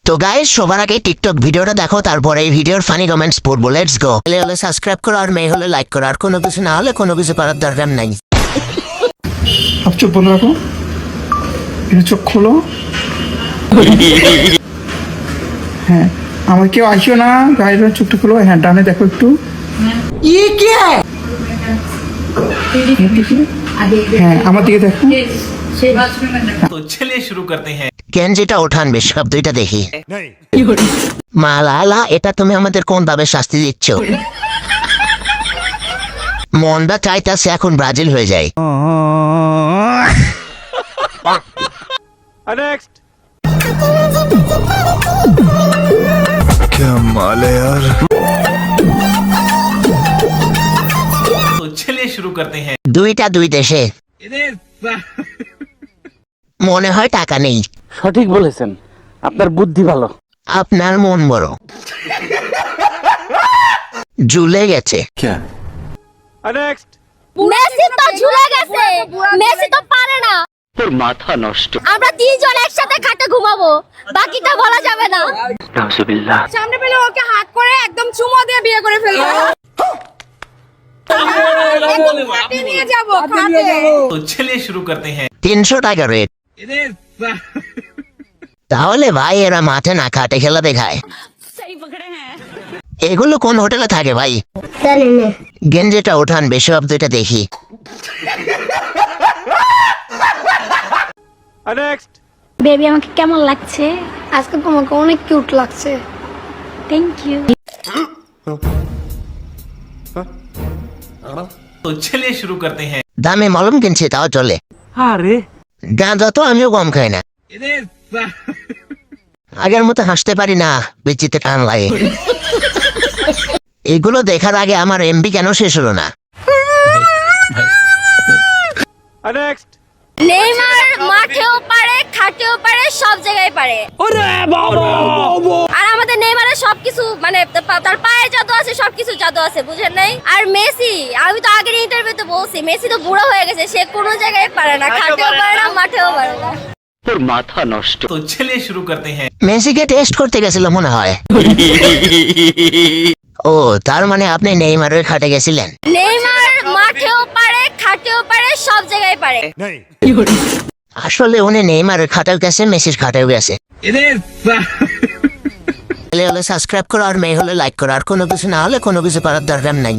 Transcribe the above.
তো গাইস সবার আগে টিকটক ভিডিওটা দেখো, তারপরে এই ভিডিওর ফানি কমেন্টস পড়বো। Let's go. হলে সাবস্ক্রাইব করো, আর মেয়ে হলে লাইক করো, আর কোনো কিছু না হলে কোনো কিছু করার দরকার নাই। সব চোখ বন্ধ রাখো, এটা চোখ খোলো। হ্যাঁ, আমার কেউ আসিও না, গাড়ির চোখটা খোলো। হ্যাঁ, ডানে দেখো একটু। হ্যাঁ, আমার দিকে দেখো। तो चलिए शुरू करते हैं। কেনজিটা ওঠান বেশ, সব দুইটা দেখি। মালালা, এটা তুমি আমাদের কোন ভাবে শাস্তি দিচ্ছ? মনটা চাইতাছে এখন ব্রাজিল হয়ে যায়। क्या माल है यार। तो चलिए शुरू करते हैं। দুইটা দুই দেশে মনে হয় টাকা নেই। সঠিক বলেছেন, আপনার বুদ্ধি ভালো। আপনার মন বড়। ঝুলে গেছে। মেসি তো ঝুলে গেছে, মেসি তো পারে না। তোর মাথা নষ্ট। আমরা তিনজন একসাথে খাটে ঘুমাবো, বাকিটা বলা যাবে না। নাউজুবিল্লাহ। সামনে পেলে ওকে হাত করে একদম চুমো দিয়ে বিয়ে করে ফেলবো। একদম খাটে নিয়ে যাবো, খাটে। तो चलिए शुरू करते हैं। 300 টাকা রেট। তাহলে ভাই এরা মাঠে না খাটে খেলা দেখায়। এগুলো কোন হোটেলে থাকে ভাই? গেঞ্জিটা ওঠান বেশি, সব দুইটা দেখি। বেবি আমাকে কেমন লাগছে? আজকে তোমাকে অনেক কিউট লাগছে। Thank you. तो चलिए शुरू करते हैं। দামে মলম কিনছি তাও চলে। আরে গাঁজা তো আমিও কম খাই না। আগের মতো হাসতে পারি না, বেচিতে টান লাগে। এগুলো দেখার আগে আমার এমবি কেন শেষ হলো না? নেইমার মাঠেও পারে, খাটেও পারে, সব জায়গায় পারে। আর আমাদের নেইমারের সবকিছু মানে তার পায়ে জাদু আছে, সবকিছু জাদু আছে, বুঝেন নাই? আর মেসি, আমি তো আগের ইন্টারভিউতে বলছি, মেসি তো বুড়ো হয়ে গেছে, সে কোনো জায়গায় পারে না, খাটেও পারে না, মাঠেও পারে না। তোর মাথা নষ্ট। तो चलिए शुरू करते हैं। মেসিকে টেস্ট করতে গেছিল মনে হয়। ও, তার মানে আপনি নেইমারের খাটে গেছিলেন। নেইমার মাঠেও পারে, খাটেও পারে, সব জায়গায় পারে। আসলে উনি নেইমারের খাটেও গেছে, মেসির খাটেও গেছে। সাবস্ক্রাইব করো, আর মেয়ে হলে লাইক করো, আর কোনো কিছু না হলে কোনো কিছু করার দরকার নাই।